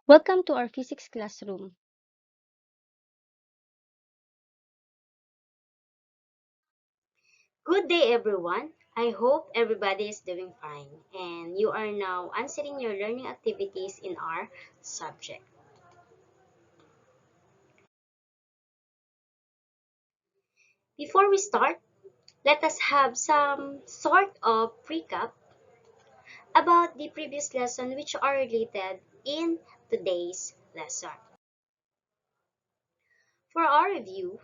Welcome to our physics classroom. Good day, everyone. I hope everybody is doing fine and you are now answering your learning activities in our subject. Before we start, let us have some sort of recap about the previous lesson which are related in today's lesson. For our review,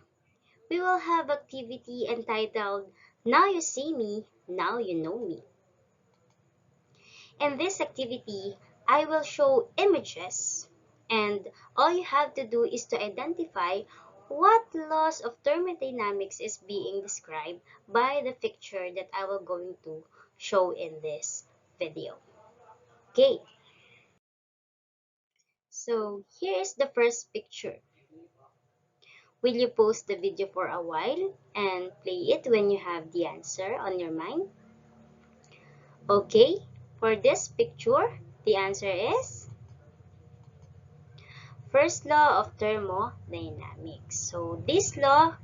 we will have activity entitled Now You See Me, Now You Know Me. In this activity, I will show images and all you have to do is to identify what laws of thermodynamics is being described by the picture that I will going to show in this video. Okay, so here is the first picture. Will you pause the video for a while and play it when you have the answer on your mind? Okay, for this picture, the answer is first law of thermodynamics. So this law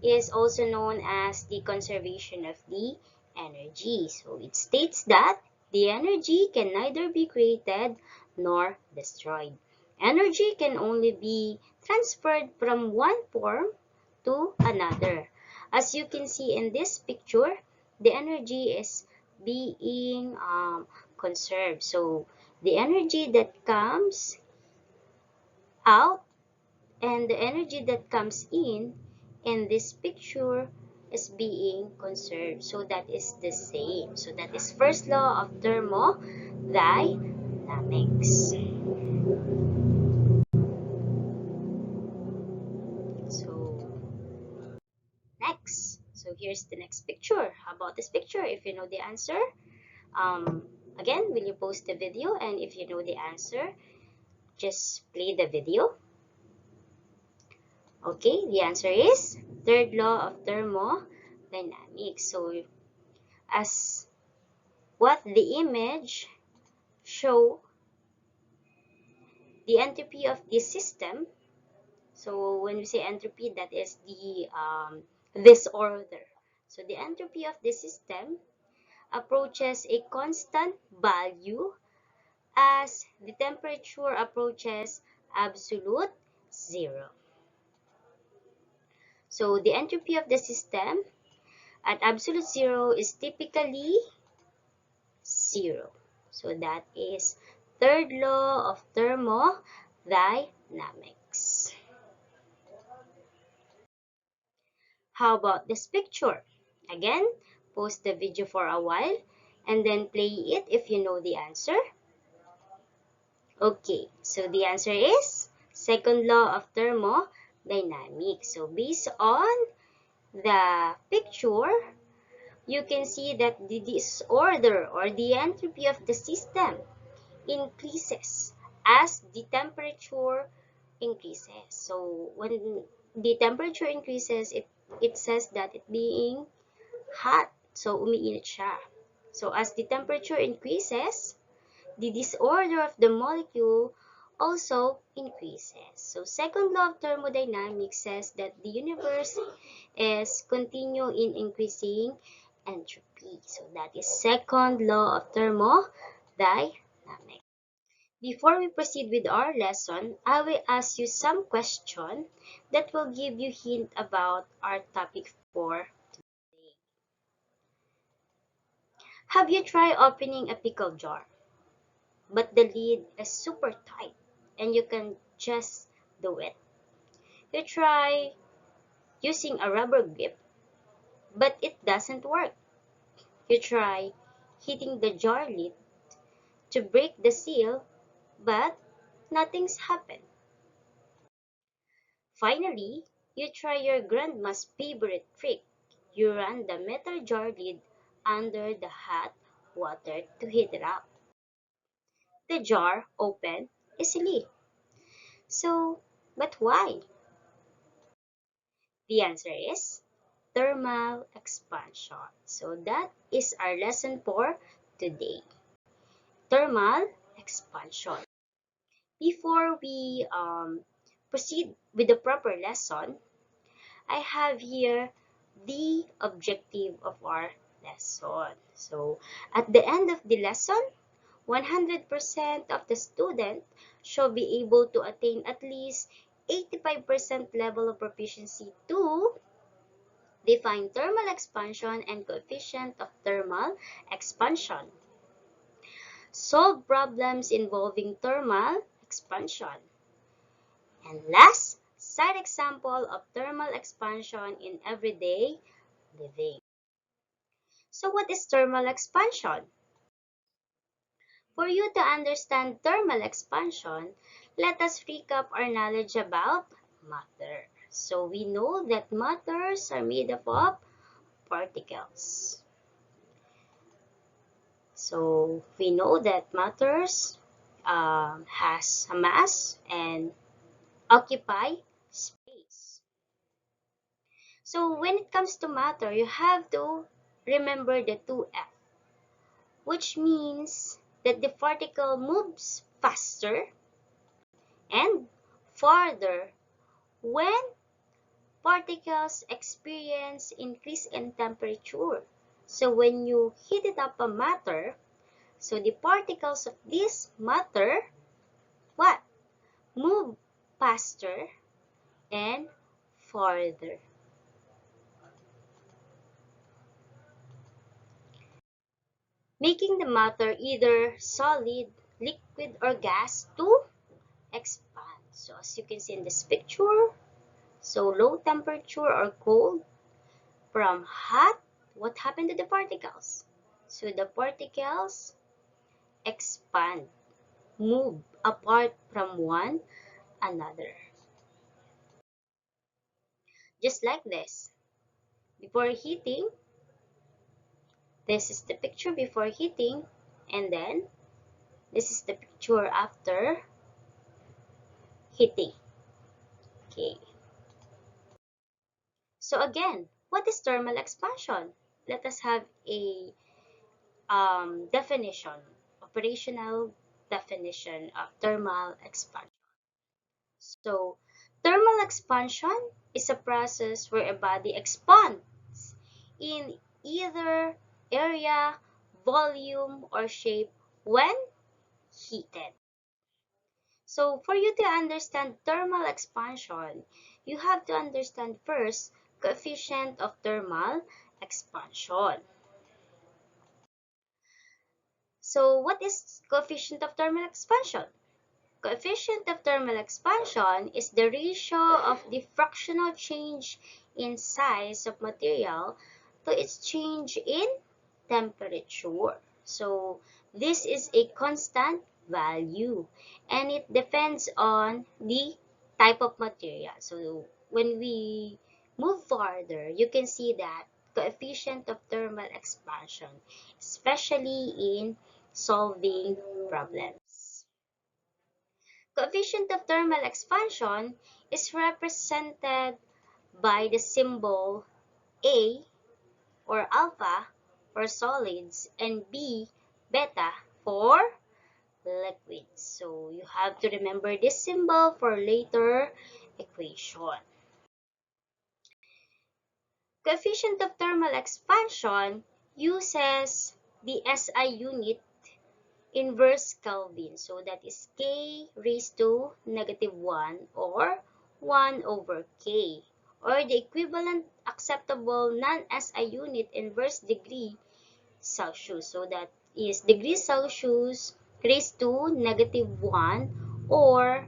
is also known as the conservation of the energy. So it states that the energy can neither be created nor destroyed. Energy can only be transferred from one form to another. As you can see in this picture, the energy is being conserved. So the energy that comes out and the energy that comes in this picture is being conserved. So that is the same. So that is first law of thermodynamics. So next. So here's the next picture. How about this picture? If you know the answer, again, will you pause the video? And if you know the answer, just play the video. Okay, the answer is third law of thermodynamics. So as what the image show the entropy of this system. So when we say entropy, that is the disorder. So the entropy of the system approaches a constant value as the temperature approaches absolute zero. So the entropy of the system at absolute zero is typically zero. So that is third law of thermodynamics. How about this picture? Again, pause the video for a while and then play it if you know the answer. Okay, so the answer is second law of thermodynamics. So based on the picture, you can see that the disorder or the entropy of the system increases as the temperature increases. So when the temperature increases, it says that it being hot. So umiinit siya. So as the temperature increases, the disorder of the molecule also increases. So second law of thermodynamics says that the universe is continue in increasing entropy. So that is second law of thermodynamics. Before we proceed with our lesson, I will ask you some question that will give you hint about our topic for today. Have you tried opening a pickle jar, but the lid is super tight and you can just do it? You try using a rubber grip, but it doesn't work. You try hitting the jar lid to break the seal, but nothing's happened. Finally, you try your grandma's favorite trick. You run the metal jar lid under the hot water to heat it up. The jar opened easily. So, but why? The answer is thermal expansion. So that is our lesson for today. Thermal expansion. before we proceed with the proper lesson, I have here the objective of our lesson. So, at the end of the lesson, 100% of the student should be able to attain at least 85% level of proficiency to define thermal expansion and coefficient of thermal expansion, solve problems involving thermal expansion, and last, cite example of thermal expansion in everyday living. So what is thermal expansion? For you to understand thermal expansion, let us recap our knowledge about matter. So we know that matters are made up of particles. So we know that matters has a mass and occupy space. So when it comes to matter, you have to remember the 2F, which means that the particle moves faster and farther when particles experience increase in temperature. So when you heat it up a matter, so the particles of this matter, what? Move faster and farther, making the matter either solid, liquid, or gas to expand. So as you can see in this picture, so low temperature or cold from hot, what happened to the particles? So the particles expand, move apart from one another. Just like this. Before heating, this is the picture before heating, and then this is the picture after heating. Okay. So again, what is thermal expansion? Let us have a definition, operational definition of thermal expansion. So, thermal expansion is a process where a body expands in either area, volume, or shape when heated. So, for you to understand thermal expansion, you have to understand first coefficient of thermal expansion. So, what is coefficient of thermal expansion? Coefficient of thermal expansion is the ratio of the fractional change in size of material to its change in temperature. So this is a constant value and it depends on the type of material. So when we move further, you can see that coefficient of thermal expansion, especially in solving problems. Coefficient of thermal expansion is represented by the symbol A or alpha for solids and B beta for liquids. So you have to remember this symbol for later equation. Coefficient of thermal expansion uses the SI unit inverse Kelvin. So that is K raised to -1 or 1 over K, or the equivalent acceptable non-SI unit inverse degree Celsius. So that is degree Celsius raised to -1 or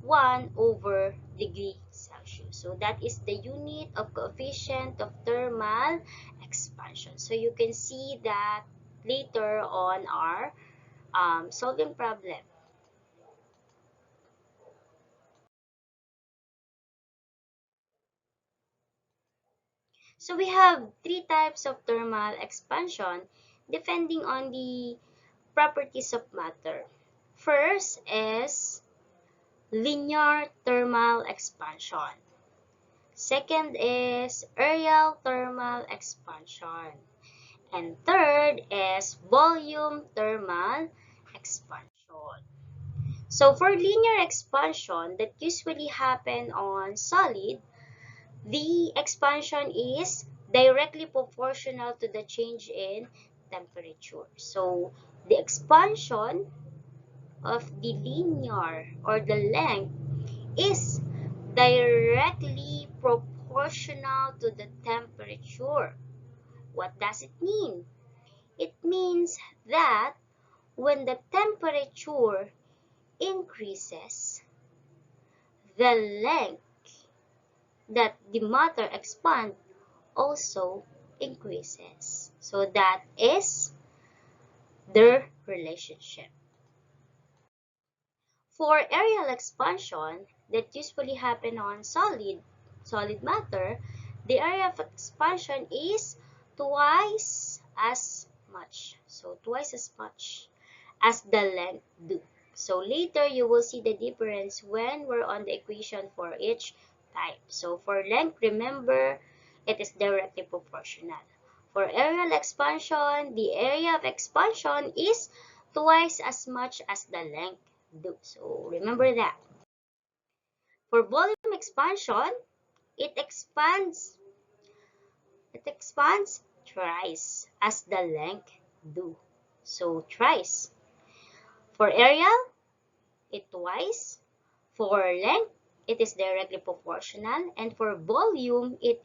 1 over degree Celsius. So that is the unit of coefficient of thermal expansion. So you can see that later on our solving problem. So we have three types of thermal expansion depending on the properties of matter. First is linear thermal expansion. Second is aerial thermal expansion. And third is volume thermal expansion. So for linear expansion that usually happen on solid, the expansion is directly proportional to the change in temperature. So the expansion of the linear or the length is directly proportional to the temperature. What does it mean? It means that when the temperature increases, the length that the matter expands also increases. So that is their relationship. For areal expansion that usually happen on solid matter, the area of expansion is twice as much. So twice as much as the length do. So later you will see the difference when we're on the equation for each type. So for length, remember it is directly proportional. For areal expansion, the area of expansion is twice as much as the length do. So remember that. For volume expansion, it expands it expands thrice as the length do. So thrice. For area, it twice. For length, it is directly proportional. And for volume, it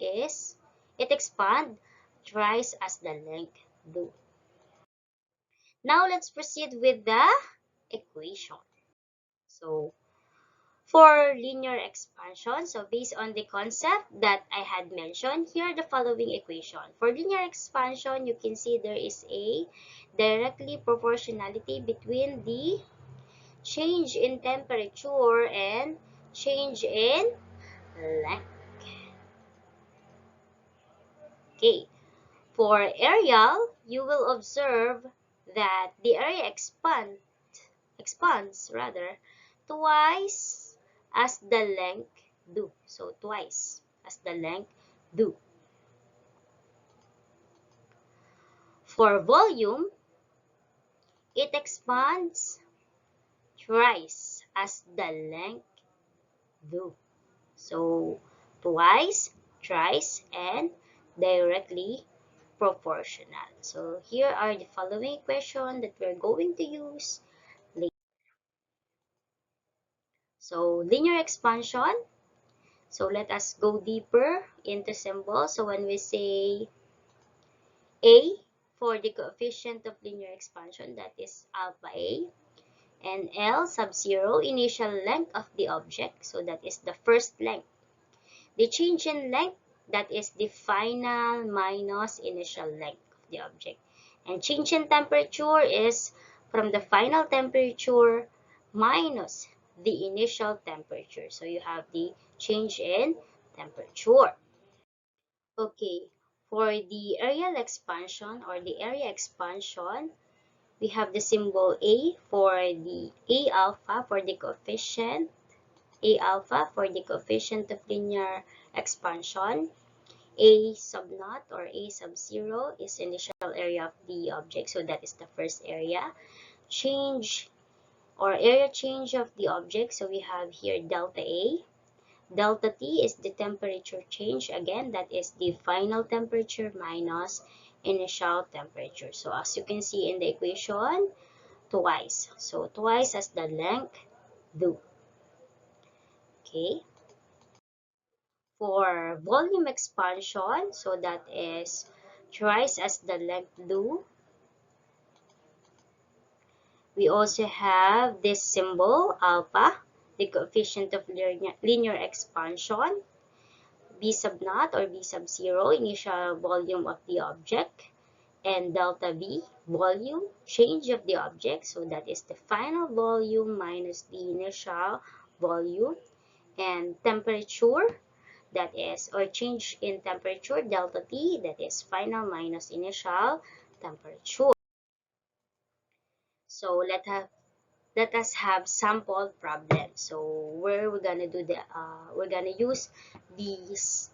expands thrice as the length do. Now let's proceed with the equation. So for linear expansion, so based on the concept that I had mentioned, here are the following equation. For linear expansion, you can see there is a directly proportionality between the change in temperature and change in length. Okay, for areal, you will observe that the area expands rather twice as the length do. So twice as the length do. For volume, it expands thrice as the length do. So twice, thrice, and directly proportional. So here are the following equation that we're going to use later. So linear expansion. So let us go deeper into symbols. So when we say A for the coefficient of linear expansion, that is alpha A, and L sub 0, initial length of the object. So that is the first length. The change in length, that is the final minus initial length of the object. And change in temperature is from the final temperature minus the initial temperature. So you have the change in temperature. Okay, for the areal expansion or the area expansion, we have the symbol A for the A alpha for the coefficient, A alpha for the coefficient of linear expansion. A sub naught or A sub 0 is initial area of the object, so that is the first area. Change or area change of the object, so we have here delta A. Delta T is the temperature change. Again, that is the final temperature minus initial temperature. So as you can see in the equation, twice. So twice as the length do. Okay. For volume expansion, so that is thrice as the length do. We also have this symbol, alpha, the coefficient of linear expansion. B sub naught or B sub 0, initial volume of the object. And delta V, volume, change of the object. So that is the final volume minus the initial volume. And temperature, that is, or change in temperature, delta T, that is final minus initial temperature. So let us have sample problem. So where we're gonna do the we're gonna use these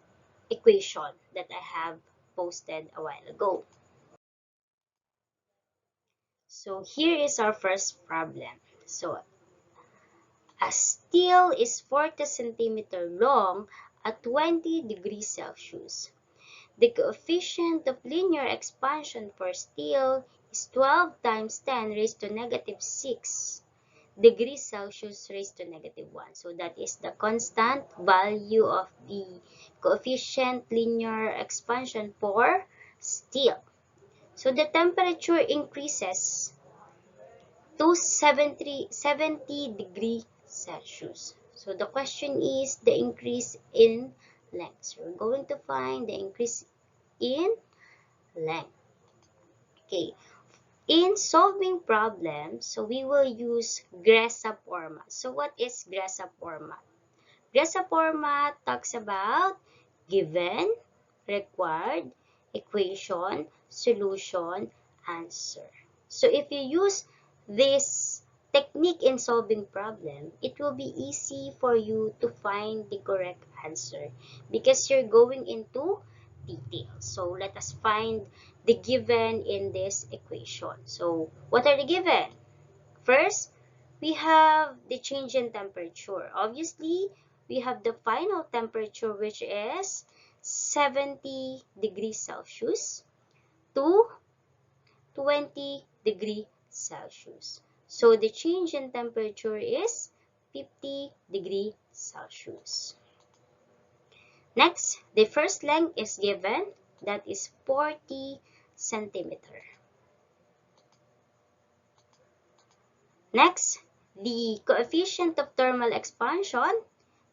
equation that I have posted a while ago. So here is our first problem. So steel is 40 centimeter long at 20 degrees Celsius. The coefficient of linear expansion for steel is 12 times 10 raised to negative 6 degrees Celsius raised to negative 1. So that is the constant value of the coefficient linear expansion for steel. So the temperature increases to 70 degrees Celsius. So the question is the increase in length. So we're going to find the increase in length. Okay. In solving problems, so we will use GRESA format. So what is GRESA format? GRESA format talks about given, required, equation, solution, answer. So if you use this technique in solving problem, it will be easy for you to find the correct answer because you're going into detail. So let us find the given in this equation. So what are the given? First, we have the change in temperature. Obviously, we have the final temperature, which is 70 degrees Celsius to 20 degrees Celsius. So the change in temperature is 50 degrees Celsius. Next, the first length is given, that is 40 centimeter. Next, the coefficient of thermal expansion,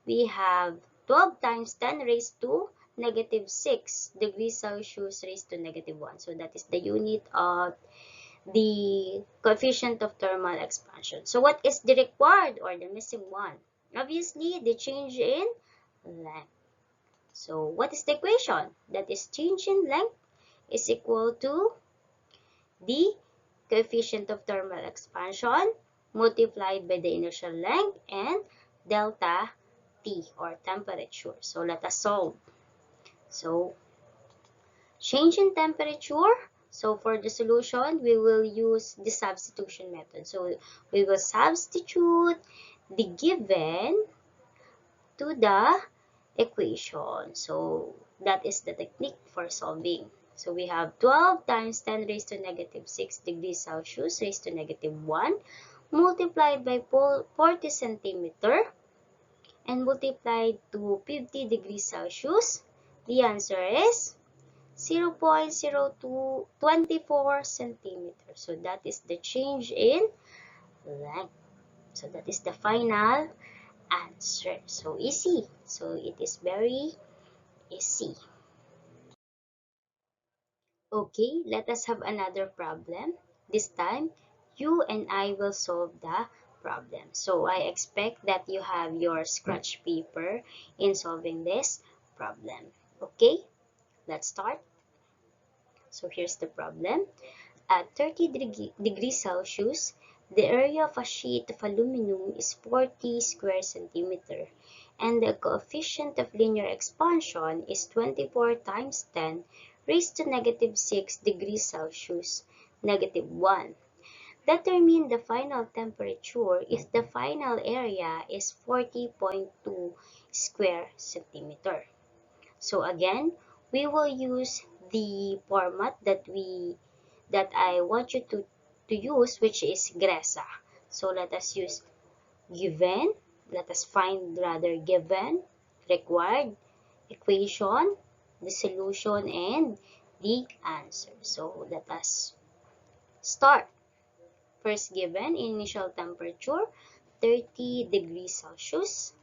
we have 12 times 10 raised to negative 6 degrees Celsius raised to negative 1. So that is the unit of the coefficient of thermal expansion. So what is the required or the missing one? Obviously, the change in length. So what is the equation? That is change in length is equal to the coefficient of thermal expansion multiplied by the initial length and delta T or temperature. So let us solve. So change in temperature. So for the solution, we will use the substitution method. So we will substitute the given to the equation. So that is the technique for solving. So we have 12 times 10 raised to negative 6 degrees Celsius raised to negative 1 multiplied by 40 centimeter and multiplied to 50 degrees Celsius. The answer is 0.0224 centimeters. So that is the change in length. So that is the final answer. So easy. So it is very easy. Okay, let us have another problem. This time, you and I will solve the problem. So I expect that you have your scratch paper in solving this problem. Okay, let's start. So here's the problem. At 30 degrees Celsius, the area of a sheet of aluminum is 40 square centimeter, and the coefficient of linear expansion is 24 times 10 raised to negative 6 degrees Celsius, negative 1. Determine the final temperature if the final area is 40.2 square centimeter. So again, we will use the format that I want you to use, which is GRESA. So let us use given, let us find rather given, required, equation, the solution, and the answer. So let us start. First given, initial temperature, 30 degrees Celsius.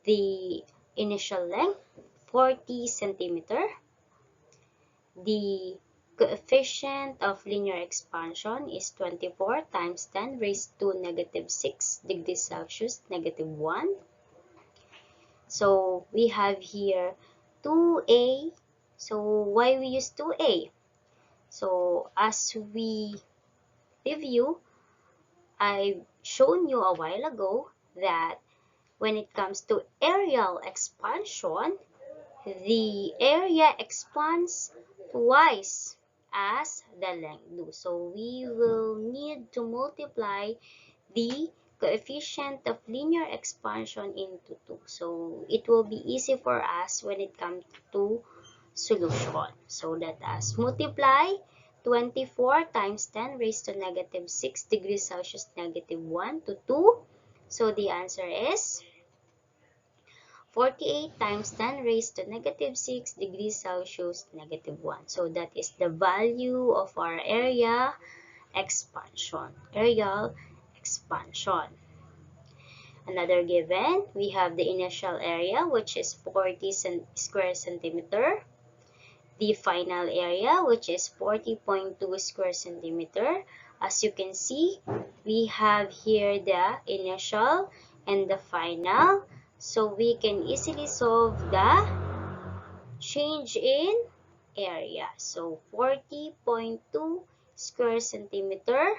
The initial length, 40 centimeter. The coefficient of linear expansion is 24 times 10 raised to negative 6 degrees Celsius, negative 1. So we have here 2a. So why we use 2a? So as we review, I've shown you a while ago that when it comes to areal expansion, the area expands twice as the length do. So we will need to multiply the coefficient of linear expansion into 2. So it will be easy for us when it comes to solution. So let us multiply 24 times 10 raised to negative 6 degrees Celsius negative 1 to 2. So the answer is 48 times 10 raised to negative 6 degrees Celsius negative 1. So that is the value of our area expansion, areal expansion. Another given, we have the initial area, which is 40 square centimeter. The final area, which is 40.2 square centimeter. As you can see, we have here the initial and the final. So we can easily solve the change in area. So 40.2 square centimeter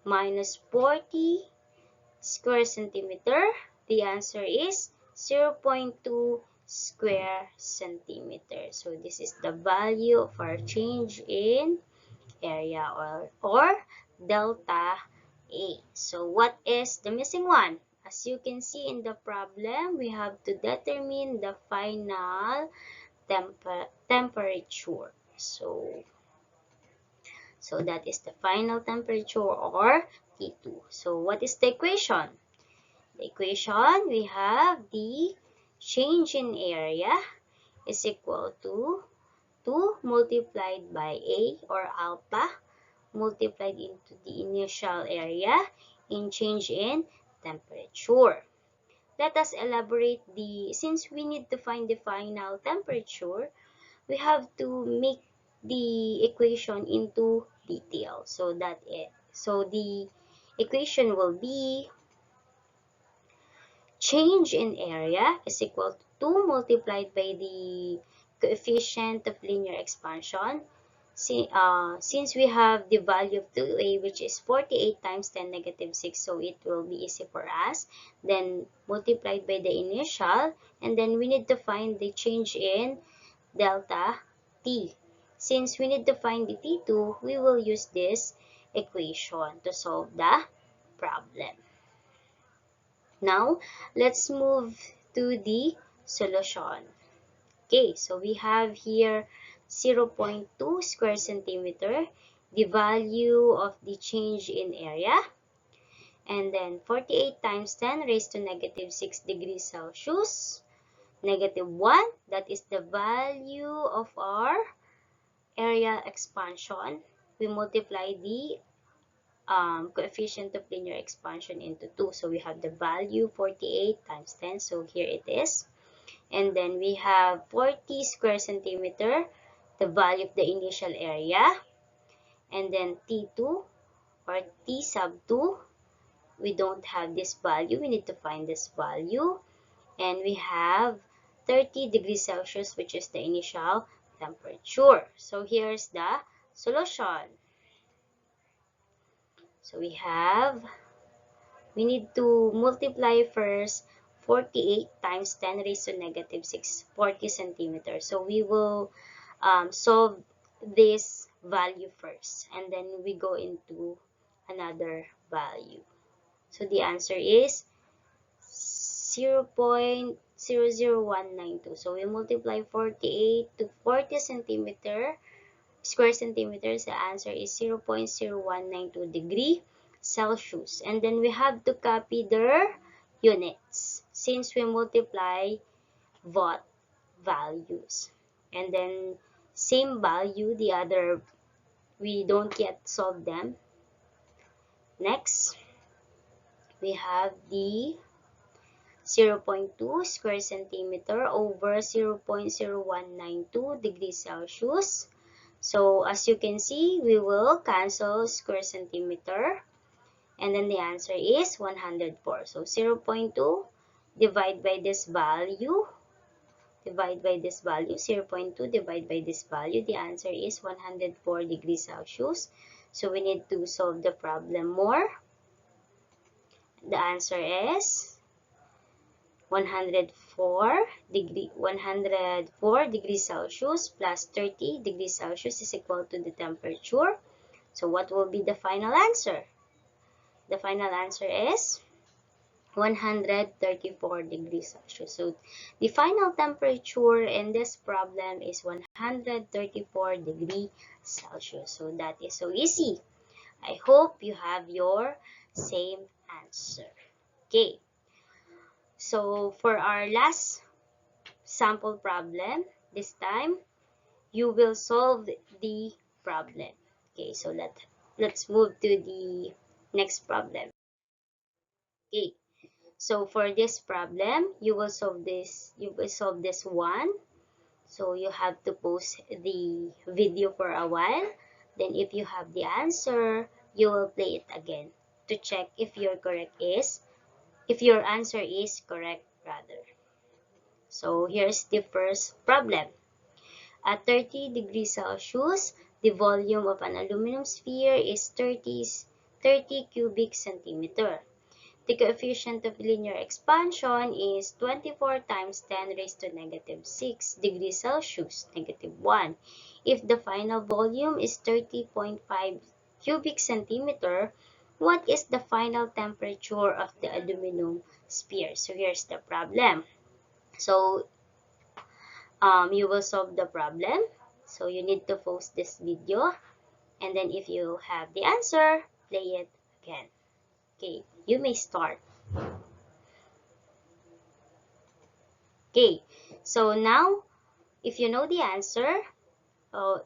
minus 40 square centimeter, the answer is 0.2 square centimeter. So this is the value of our change in area or delta A. So what is the missing one? As you can see in the problem, we have to determine the final temperature. So that is the final temperature or T2. So what is the equation? The equation, we have the change in area is equal to 2 multiplied by A or alpha multiplied into the initial area in change in temperature. Let us elaborate since we need to find the final temperature, we have to make the equation into detail. So the equation will be change in area is equal to 2 multiplied by the coefficient of linear expansion. Since we have the value of 2a, which is 48 times 10 negative 6, so it will be easy for us. Then multiplied by the initial, and then we need to find the change in delta t. Since we need to find the t2, we will use this equation to solve the problem. Now, let's move to the solution. Okay, so we have here 0.2 square centimeter, the value of the change in area, and then 48 times 10 raised to negative 6 degrees Celsius, negative 1, that is the value of our area expansion. We multiply the coefficient of linear expansion into 2. So we have the value 48 times 10. So here it is. And then we have 40 square centimeter, the value of the initial area. And then T2 or T sub 2, we don't have this value. We need to find this value. And we have 30 degrees Celsius, which is the initial temperature. So here's the solution. So we need to multiply first 48 times 10 raised to negative 6, 40 centimeters. So we will solve this value first, and then we go into another value. So the answer is 0.00192. So we multiply 48 to 40 square centimeters. The answer is 0.0192 degree Celsius. And then we have to copy their units since we multiply both values. And then same value, the other, we don't yet solve them. Next, we have the 0.2 square centimeter over 0.0192 degrees Celsius. So as you can see, we will cancel square centimeter, and then the answer is 104. So 0.2 divide by this value, 0.2 divide by this value, the answer is 104 degrees Celsius. So we need to solve the problem more. The answer is 104 degrees Celsius plus 30 degrees Celsius is equal to the temperature. So what will be the final answer? The final answer is 134 degrees Celsius. So the final temperature in this problem is 134 degrees Celsius. So that is so easy. I hope you have your same answer. Okay, so for our last sample problem, this time you will solve the problem. Okay, so let's move to the next problem. Okay, so for this problem, you will solve this one. So you have to pause the video for a while. Then if you have the answer, you will play it again to check if your answer is correct rather. So here's the first problem. At 30 degrees Celsius, the volume of an aluminum sphere is 30 cubic centimeter. The coefficient of linear expansion is 24 times 10 raised to negative 6 degrees Celsius, negative 1. If the final volume is 30.5 cubic centimeter, what is the final temperature of the aluminum sphere? So here's the problem. So you will solve the problem. So you need to pause this video, and then if you have the answer, play it again. Okay, you may start. Okay, so now if you know the answer,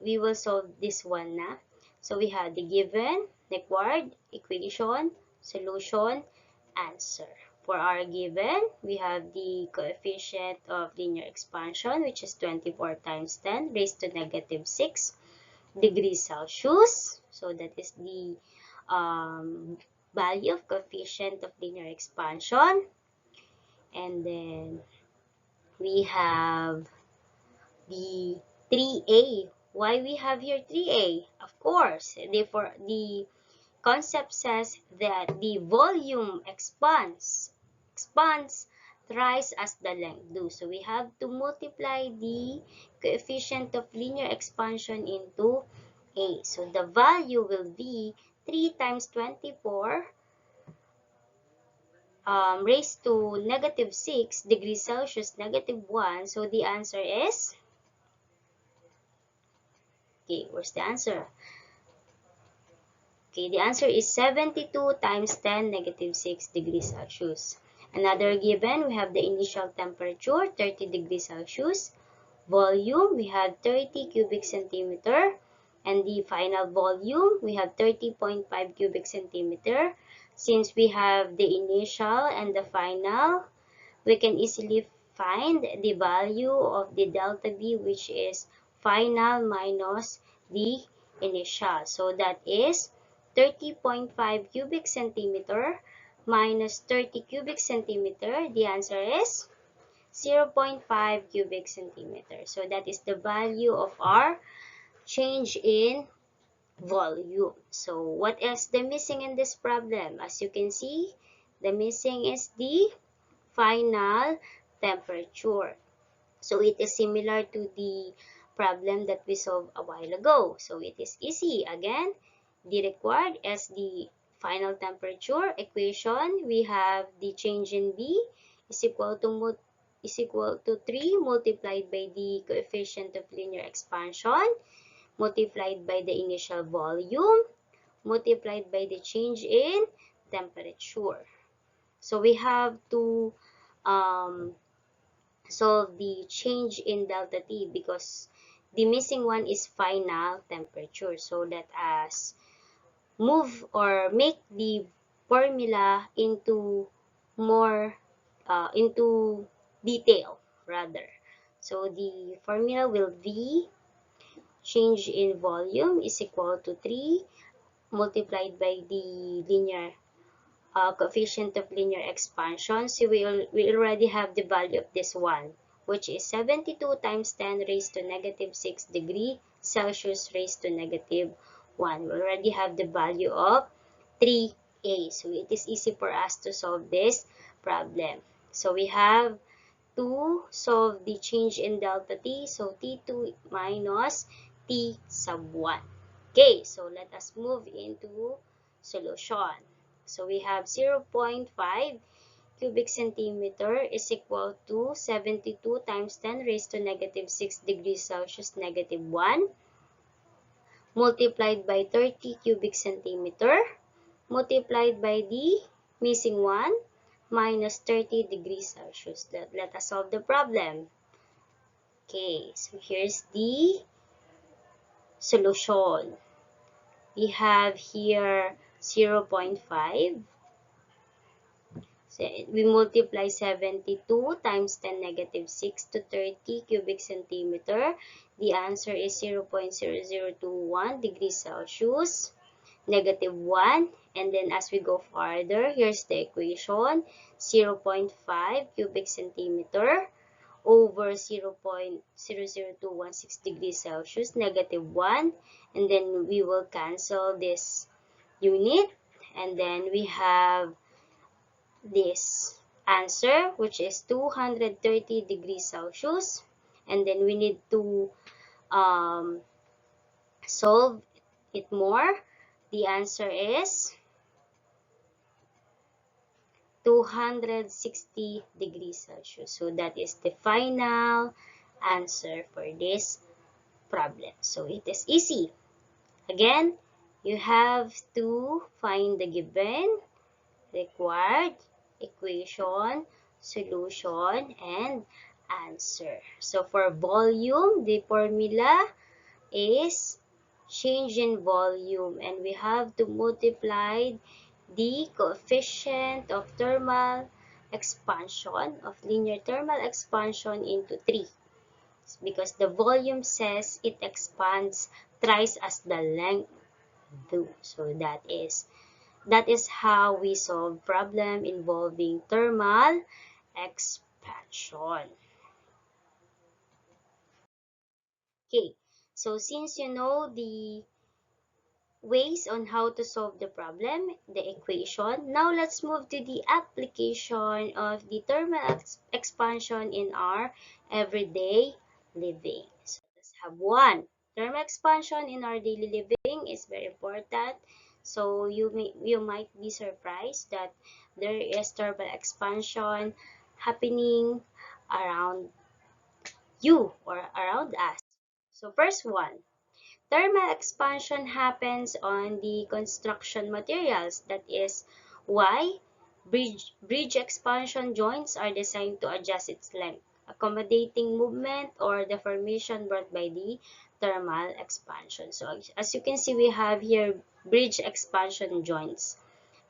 we will solve this one na. So we have the given, required, equation, solution, answer. For our given, we have the coefficient of linear expansion, which is 24 times 10 raised to negative 6 degrees Celsius. So that is the value of coefficient of linear expansion. And then we have the 3a. Why we have here 3a? Of course, the concept says that the volume expands thrice as the length do. So we have to multiply the coefficient of linear expansion into a. So the value will be 3 times 24 raised to negative 6 degrees Celsius, negative 1. So the answer is, okay, where's the answer? Okay, the answer is 72 times 10 negative 6 degrees Celsius. Another given, we have the initial temperature, 30 degrees Celsius. Volume, we have 30 cubic centimeter. And the final volume, we have 30.5 cubic centimeter. Since we have the initial and the final, we can easily find the value of the delta V, which is final minus the initial. So that is 30.5 cubic centimeter minus 30 cubic centimeter. The answer is 0.5 cubic centimeter. So that is the value of our change in volume. So what is the missing in this problem? As you can see, the missing is the final temperature. So it is similar to the problem that we solved a while ago. So it is easy. Again, the required is the final temperature equation. We have the change in V is equal to 3 multiplied by the coefficient of linear expansion multiplied by the initial volume multiplied by the change in temperature. So we have to um, solve the change in delta T because the missing one is final temperature. So let us move or make the formula into more into detail rather. So the formula will be change in volume is equal to 3 multiplied by the linear coefficient of linear expansion. So we already have the value of this one, which is 72 times 10 raised to negative 6 degree Celsius raised to negative 1. We already have the value of 3a. So it is easy for us to solve this problem. So we have to solve the change in delta T. So T2 minus T sub 1. Okay, so let us move into solution. So we have 0.5 cubic centimeter is equal to 72 times 10 raised to negative 6 degrees Celsius negative 1 multiplied by 30 cubic centimeter multiplied by the missing one minus 30 degrees Celsius. Let us solve the problem. Okay, so here's the solution. We have here 0.5. So we multiply 72 times 10 negative 6 to 30 cubic centimeter. The answer is 0.0021 degrees Celsius, negative 1. And then as we go farther, here's the equation. 0.5 cubic centimeter over 0.00216 degrees Celsius, negative 1. And then we will cancel this unit. And then we have this answer, which is 230 degrees Celsius. And then we need to um, solve it more. The answer is 260 degrees Celsius. So that is the final answer for this problem. So it is easy. Again, you have to find the given, required, equation, solution, and answer. So for volume, the formula is change in volume, and we have to multiply the coefficient of thermal expansion, of linear thermal expansion into 3, because the volume says it expands thrice as the length do. So that is how we solve problem involving thermal expansion. Okay, so since you know the ways on how to solve the problem, the equation, now let's move to the application of the thermal expansion in our everyday living. So let's have one. Thermal expansion in our daily living is very important. So you might be surprised that there is thermal expansion happening around you or around us. So first one, thermal expansion happens on the construction materials. That is why bridge expansion joints are designed to adjust its length, accommodating movement or deformation brought by the thermal expansion. So as you can see, we have here bridge expansion joints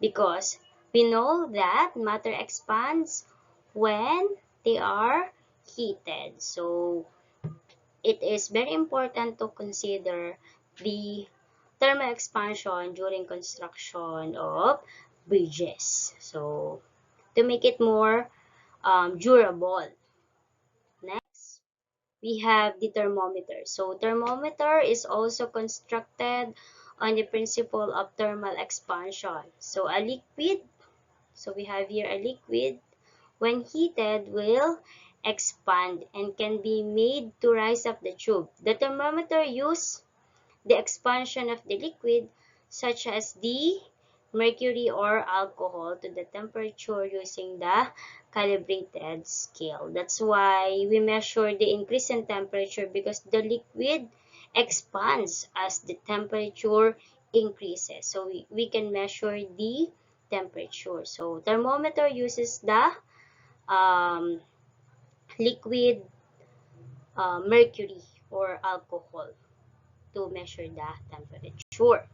because we know that matter expands when they are heated. So it is very important to consider the thermal expansion during construction of bridges. So to make it more durable. Next, we have the thermometer. So thermometer is also constructed on the principle of thermal expansion. So a liquid, so we have here a liquid, when heated will expand and can be made to rise up the tube. The thermometer uses the expansion of the liquid, such as the mercury or alcohol, to the temperature using the calibrated scale. That's why we measure the increase in temperature, because the liquid expands as the temperature increases. So we can measure the temperature. So thermometer uses the um, liquid mercury or alcohol to measure the temperature.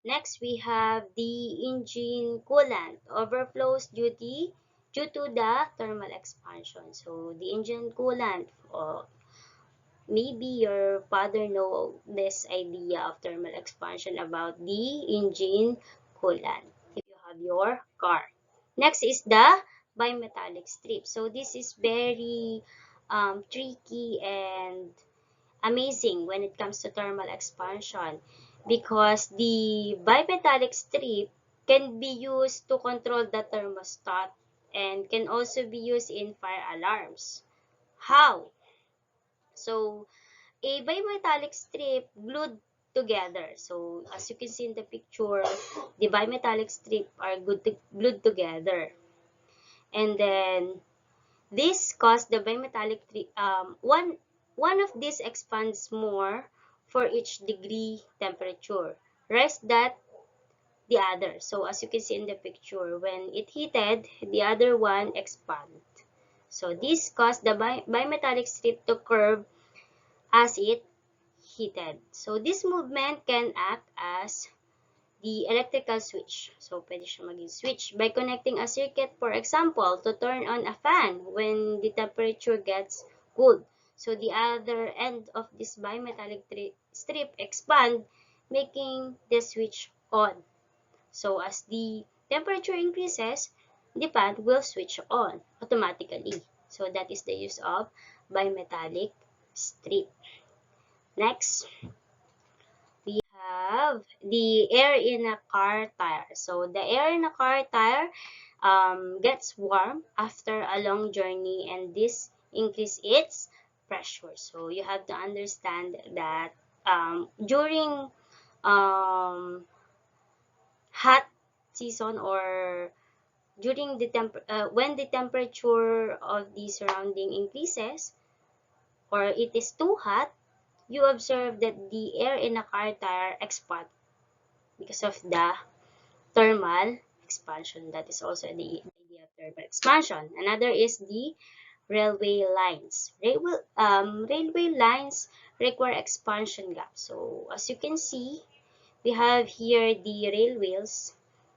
Next, we have the engine coolant overflows due to the thermal expansion. So the engine coolant, maybe your father know this idea of thermal expansion about the engine coolant if you have your car. Next is the bimetallic strip. So this is very tricky and amazing when it comes to thermal expansion, because the bimetallic strip can be used to control the thermostat and can also be used in fire alarms. How? So a bimetallic strip glued together. So as you can see in the picture, the bimetallic strip are glued together. And then this causes the bimetallic one of these expands more for each degree temperature, rest that the other. So as you can see in the picture, when it heated, the other one expand. So this caused the bimetallic strip to curve as it heated. So this movement can act as the electrical switch. So pwede siya maging switch by connecting a circuit, for example, to turn on a fan when the temperature gets cold. So the other end of this bimetallic strip expand, making the switch on. So as the temperature increases, the fan will switch on automatically. So that is the use of bimetallic strip. Next, we have the air in a car tire. So the air in a car tire gets warm after a long journey, and this increases its pressure. So you have to understand that during um, hot season, or during the when the temperature of the surrounding increases, or it is too hot, you observe that the air in a car tire expands because of the thermal expansion. That is also the idea of thermal expansion. Another is the railway lines. Railway lines require expansion gaps. So as you can see, we have here the railways,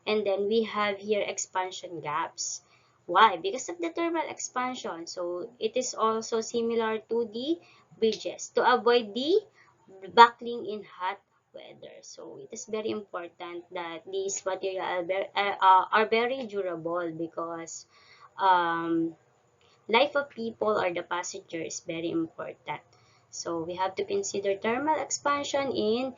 and then we have here expansion gaps. Why? Because of the thermal expansion. So it is also similar to the bridges to avoid the buckling in hot weather. So it is very important that these materials are very durable, because um, life of people or the passenger is very important. So we have to consider thermal expansion in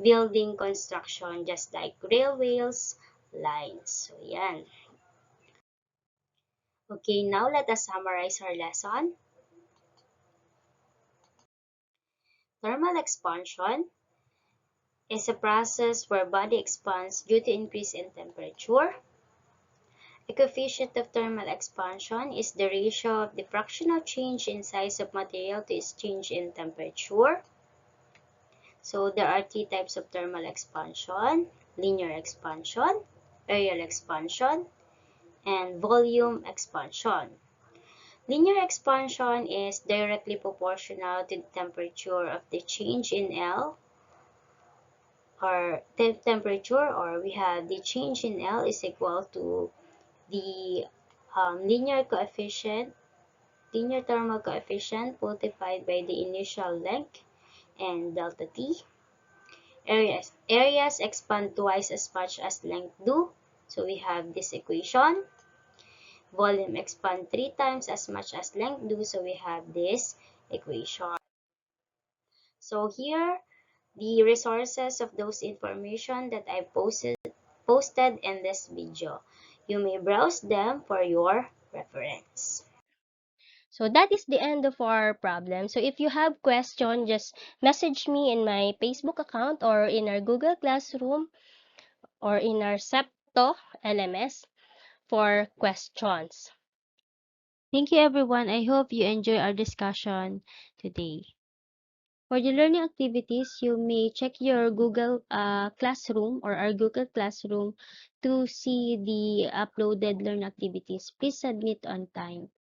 building construction, just like railways, lines. So yan. Okay, now let us summarize our lesson. Thermal expansion is a process where body expands due to increase in temperature. The coefficient of thermal expansion is the ratio of the fractional change in size of material to its change in temperature. So there are three types of thermal expansion: linear expansion, areal expansion, and volume expansion. Linear expansion is directly proportional to the temperature of the change in L, or the temperature, or we have the change in L is equal to the linear coefficient, linear thermal coefficient multiplied by the initial length and delta T. Areas expand twice as much as length do. So we have this equation. Volume expand 3 times as much as length do. So we have this equation. So here, the resources of those information that I posted in this video. You may browse them for your reference. So that is the end of our problem. So if you have question, just message me in my Facebook account or in our Google Classroom or in our Septo LMS for questions. Thank you, everyone. I hope you enjoy our discussion today. For the learning activities, you may check your Google Classroom or our Google Classroom to see the uploaded learning activities. Please submit on time.